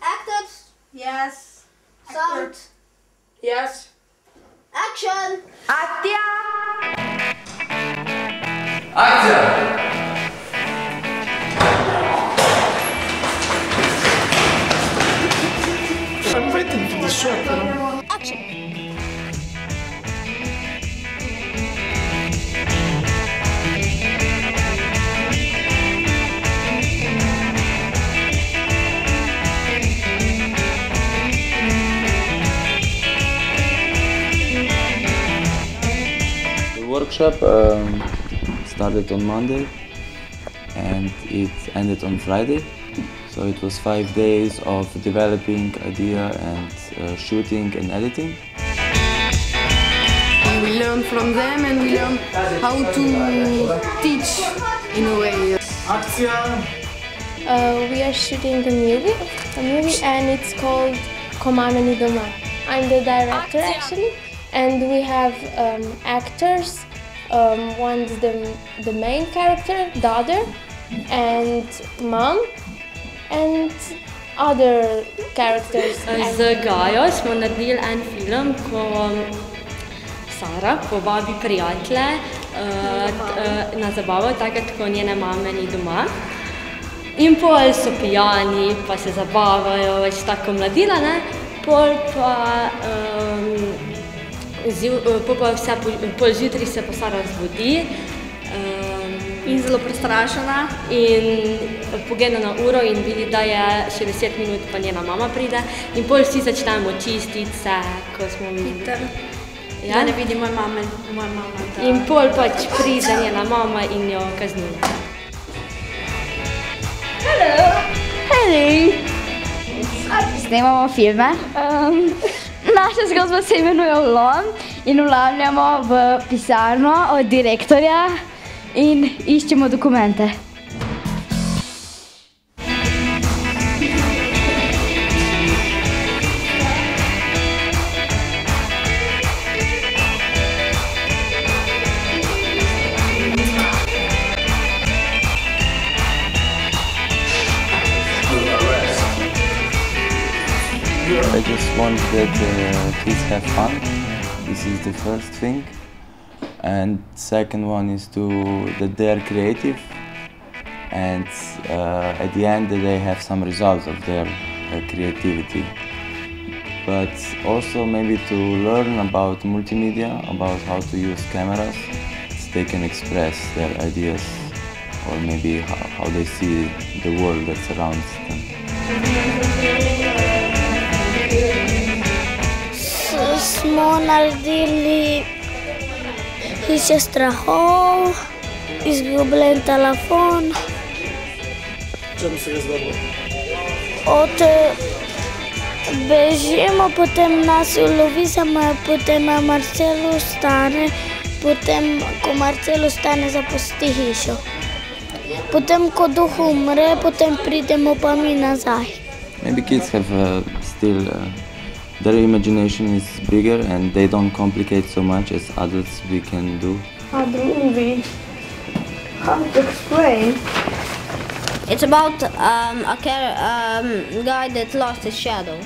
Actors? Yes. Sound? Yes. Action! Actia! Akcja! Action! The workshop started on Monday and it ended on Friday. So it was 5 days of developing idea and shooting and editing. We learn from them and we learn how to teach in a way. We are shooting a movie and it's called Komameni Doma. I'm the director actually, and we have actors. One's the main character, daughter, and mom, and other characters. Z Gajo smo naredili en film, ko Sara povabi prijatelje na zabavo, takrat, ko njene mame ni doma. In pol so pijani, pa se zabavajo, več tako mladila, ne? Pol zjutraj se pa Sara zbudi. In zelo prestrašena. In pogleda na uro in vidi, da je še 10 minut, pa njena mama pride. In pol vsi začnemo čistiti se, ko smo mi... Da ne vidi moja mama. In pol pač pride njena mama in jo kaznuje. Hej! Snemamo filme. Naša zgodba se imenuje Vlom in vlamljamo v pisarno od direktorja in iščemo dokumente. I just want that kids have fun. This is the first thing. And second one is that they are creative and at the end they have some results of their creativity. But also maybe to learn about multimedia, about how to use cameras, so they can express their ideas or maybe how they see the world that surrounds them. Smo naredili hiše strahov, izgubljen telefon. Čemu se ga zgodilo? Bežimo, potem nas ulovi, potem Marcel ostane, potem, ko Marcel ostane, zapusti hišo. Potem, ko duh umre, potem pridemo pa mi nazaj. Maybe kids have still their imagination is bigger and they don't complicate so much as adults we can do. How the movie? How to explain? It's about a guy that lost his shadow.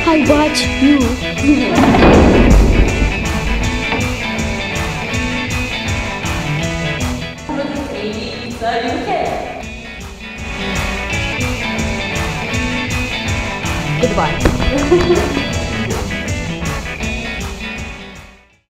I watch you. Goodbye.